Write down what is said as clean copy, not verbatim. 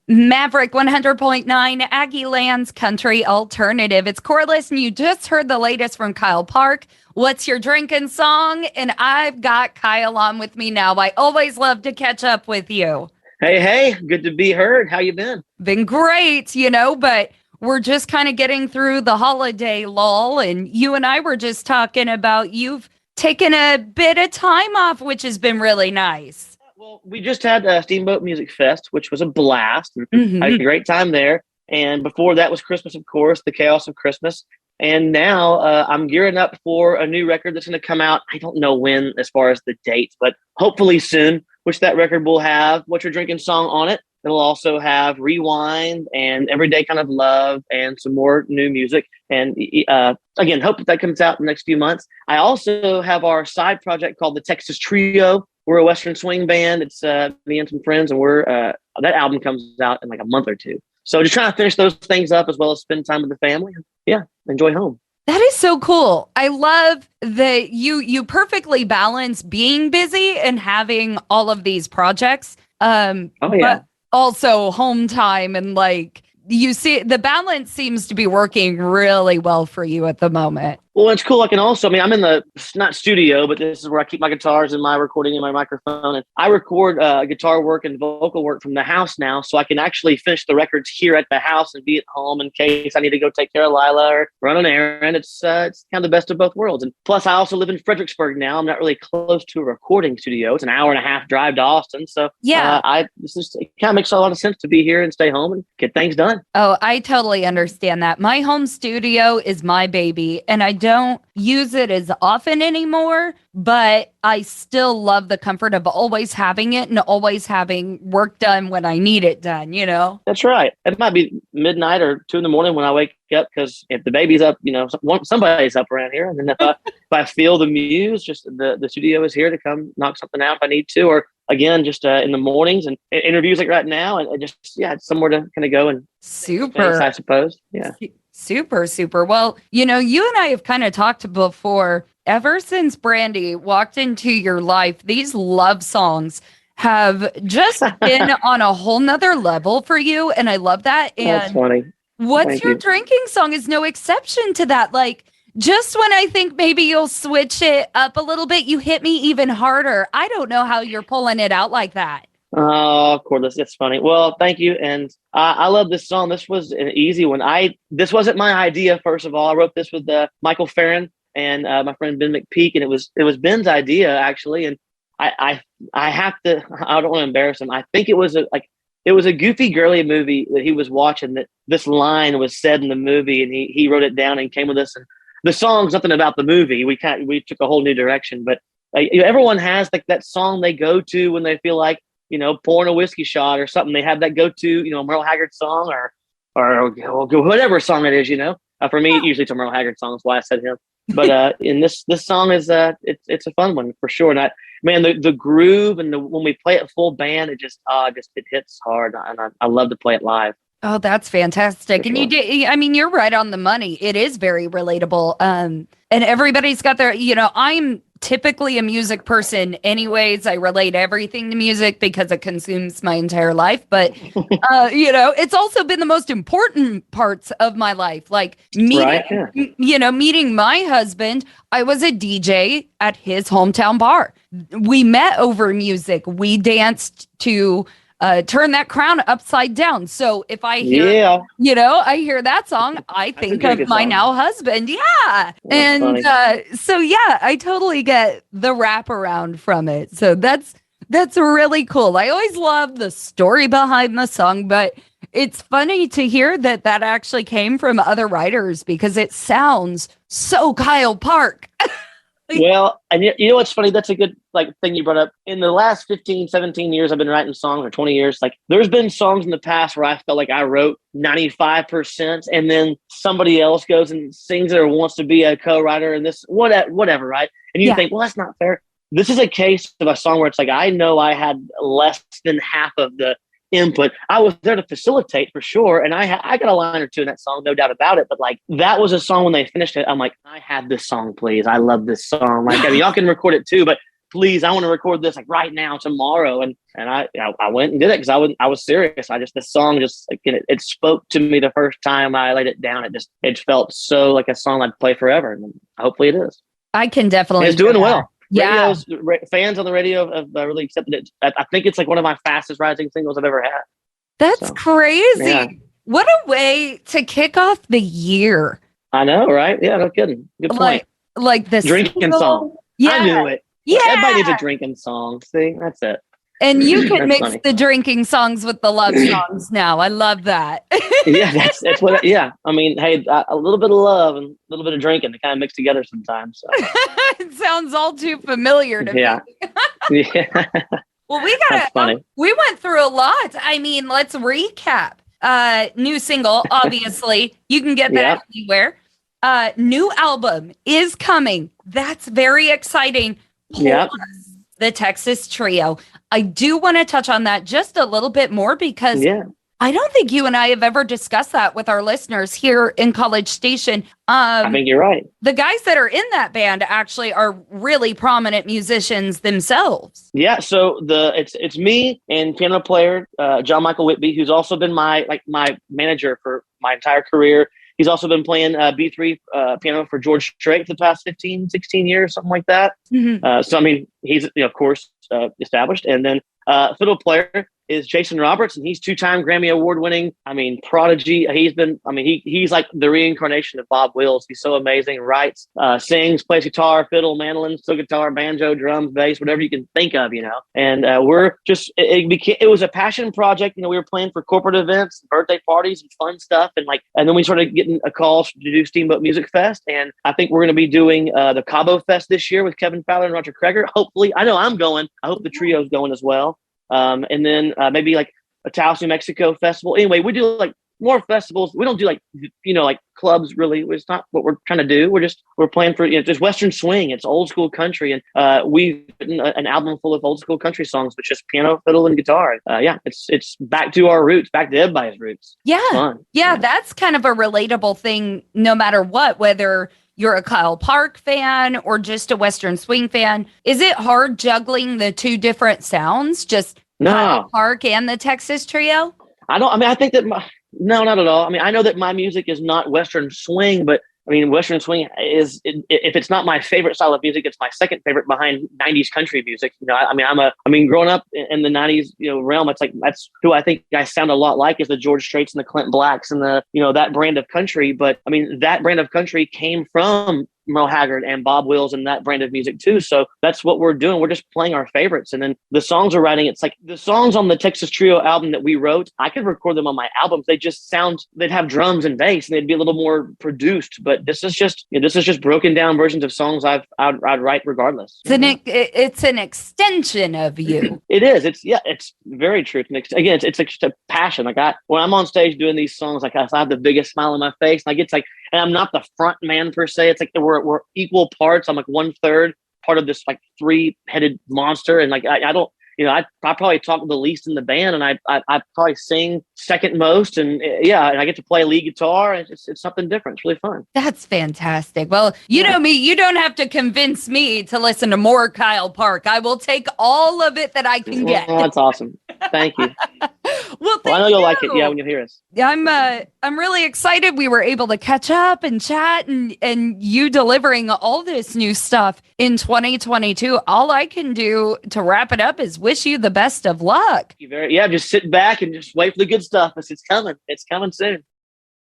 Maverick 100.9 Aggie Lands Country Alternative. It's Corliss, and you just heard the latest from Kyle Park. What's your drinking song? And I've got Kyle on with me now. I always love to catch up with you. Hey, good to be heard. How you been? Been great, but we're just kind of getting through the holiday lull, and you and I were just talking about you've taken a bit of time off, which has been really nice. Well, we just had Steamboat Music Fest, which was a blast. Mm-hmm. I had a great time there. And before that was Christmas, of course, the chaos of Christmas. And now I'm gearing up for a new record that's going to come out. I don't know when as far as the dates, but hopefully soon, which that record will have What You're Drinking song on it. It'll also have Rewind and Everyday Kind of Love and some more new music. And again, hope that comes out in the next few months. I also have our side project called the Texas Trio. We're a Western swing band. It's me and some friends, and we're that album comes out in like a month or two. So just trying to finish those things up as well as spend time with the family. Yeah, enjoy home. That is so cool. I love that you perfectly balance being busy and having all of these projects. But also home time, and like you see the balance seems to be working really well for you at the moment. Well, it's cool. I can also, I'm in the, not studio, but this is where I keep my guitars and my recording and my microphone. And I record guitar work and vocal work from the house now. So I can actually finish the records here at the house and be at home in case I need to go take care of Lila or run an errand. It's kind of the best of both worlds. And plus, I also live in Fredericksburg now. I'm not really close to a recording studio. It's an hour and a half drive to Austin. So yeah, it kind of makes a lot of sense to be here and stay home and get things done. Oh, I totally understand that. My home studio is my baby, and I don't use it as often anymore, but I still love the comfort of always having it and always having work done when I need it done, That's right. It might be midnight or 2 a.m. when I wake up, because if the baby's up, somebody's up around here. And then if I feel the muse, just the studio is here to come knock something out if I need to, or again, just in the mornings and interviews like right now, and just, it's somewhere to kind of go and super, things, I suppose. Yeah. Super, super. Well, you and I have kind of talked before. Ever since Brandy walked into your life, these love songs have just been on a whole nother level for you. And I love that. And that's funny. What's Your Drinking song is no exception to that. Like, just when I think maybe you'll switch it up a little bit, you hit me even harder. I don't know how you're pulling it out like that. Oh, of course, that's funny. Well, thank you. And I love this song. This was an easy one. This wasn't my idea, first of all. I wrote this with Michael Farron and my friend Ben McPeak, and it was Ben's idea, actually. And I have to, I don't want to embarrass him. I think it was a Goofy Girly movie that he was watching, that this line was said in the movie, and he wrote it down and came with us. And the song's nothing about the movie. We took a whole new direction, but everyone has like that song they go to when they feel like, pouring a whiskey shot or something. They have that go-to, Merle Haggard song or whatever song it is, For me, usually it's a Merle Haggard song. That's why I said him. But in this song is it's a fun one for sure. And the groove and when we play it full band, it just it hits hard, and I love to play it live. Oh, that's fantastic. For and sure. You're right on the money. It is very relatable. And everybody's got their, I'm typically a music person anyways. I relate everything to music because it consumes my entire life. But, it's also been the most important parts of my life. Like meeting my husband. I was a DJ at his hometown bar. We met over music. We danced to Turn That Crown Upside Down. So if I hear, I hear that song, I think of my now husband. Yeah. And I totally get the wraparound from it. So that's really cool. I always love the story behind the song, but it's funny to hear that actually came from other writers because it sounds so Kyle Park. Well, and you know what's funny? That's a good thing you brought up. In the last 15, 17 years I've been writing songs, or 20 years, there's been songs in the past where I felt like I wrote 95% and then somebody else goes and sings it or wants to be a co-writer and this whatever, right? And you think, well, that's not fair. This is a case of a song where it's I know I had less than half of the input. I was there to facilitate for sure, and I got a line or two in that song, no doubt about it. But that was a song when they finished it. I'm like, I have this song, please. I love this song. Y'all can record it too, but please, I want to record this right now, tomorrow. And And I went and did it because I was serious. This song just like, it spoke to me the first time I laid it down. It felt so like a song I'd play forever, and hopefully it is. I can definitely. And it's doing well. Yeah, Fans on the radio have really accepted it. I think it's like one of my fastest rising singles I've ever had. That's crazy. Yeah. What a way to kick off the year. I know, right? Yeah, no kidding. Good point. Like this drinking song. Yeah. I knew it. Yeah. Everybody needs a drinking song. See, that's it. And you can mix funny. the drinking songs with the love songs now. I love that. Yeah, that's what. Yeah, I mean, hey, a little bit of love and a little bit of drinking to kind of mix together sometimes. So. It sounds all too familiar to me. Yeah. Well, That's funny. we went through a lot. I mean, let's recap. New single, obviously. You can get that anywhere. New album is coming. That's very exciting. Yep. The Texas Trio. I do want to touch on that just a little bit more because I don't think you and I have ever discussed that with our listeners here in College Station. I think you're right. The guys that are in that band actually are really prominent musicians themselves. Yeah, so it's me and piano player John Michael Whitby, who's also been my manager for my entire career. He's also been playing B3 piano for George Strait the past 15, 16 years, something like that. Mm-hmm. So, I mean, he's, of course, established. And then fiddle player is Jason Roberts, and he's 2-time Grammy Award winning. I mean, prodigy. He's like the reincarnation of Bob Wills. He's so amazing. Writes, sings, plays guitar, fiddle, mandolin, steel guitar, banjo, drums, bass, whatever you can think of, And we're just, it was a passion project. We were playing for corporate events, birthday parties, and fun stuff. And then we started getting a call to do Steamboat Music Fest. And I think we're going to be doing the Cabo Fest this year with Kevin Fowler and Roger Kreger. Hopefully, I know I'm going. I hope the trio's going as well. And then maybe like a Taos, New Mexico festival. Anyway, we do like more festivals. We don't do like clubs really. It's not what we're trying to do. We're playing for just Western swing. It's old school country, and we've written an album full of old school country songs with just piano, fiddle, and guitar. It's back to our roots, back to everybody's roots. Yeah, that's kind of a relatable thing. No matter what, whether you're a Kyle Park fan or just a Western swing fan, is it hard juggling the two different sounds? Just Kyle Park and the Texas Trio? I think that no, not at all. I mean, I know that my music is not Western swing, but I mean, Western swing is, if it's not my favorite style of music, it's my second favorite behind 90s country music. Growing up in the 90s, realm, it's like, that's who I think I sound a lot like is the George Straits and the Clint Blacks and that brand of country. But I mean, that brand of country came from Merle Haggard and Bob Wills and that brand of music too. So that's what we're doing. We're just playing our favorites. And then the songs we're writing, it's like the songs on the Texas Trio album that we wrote, I could record them on my albums. They'd have drums and bass and they'd be a little more produced. But this is just broken down versions of songs I'd write regardless. It's an extension of you. It is. It's very true. It's just a passion. When I'm on stage doing these songs, I have the biggest smile on my face. And I'm not the front man per se. It's like we're equal parts. I'm like 1/3 part of this like 3-headed monster. And I probably talk the least in the band, and I probably sing second most, and and I get to play lead guitar, and it's something different. It's really fun. That's fantastic. Well, you know me, you don't have to convince me to listen to more Kyle Park. I will take all of it that I can get. Well, that's awesome. Thank you. Well, I know you'll like it. Yeah, when you hear us. I'm really excited. We were able to catch up and chat, and you delivering all this new stuff in 2022. All I can do to wrap it up is wish you the best of luck. Just sit back and just wait for the good stuff. It's coming. It's coming soon.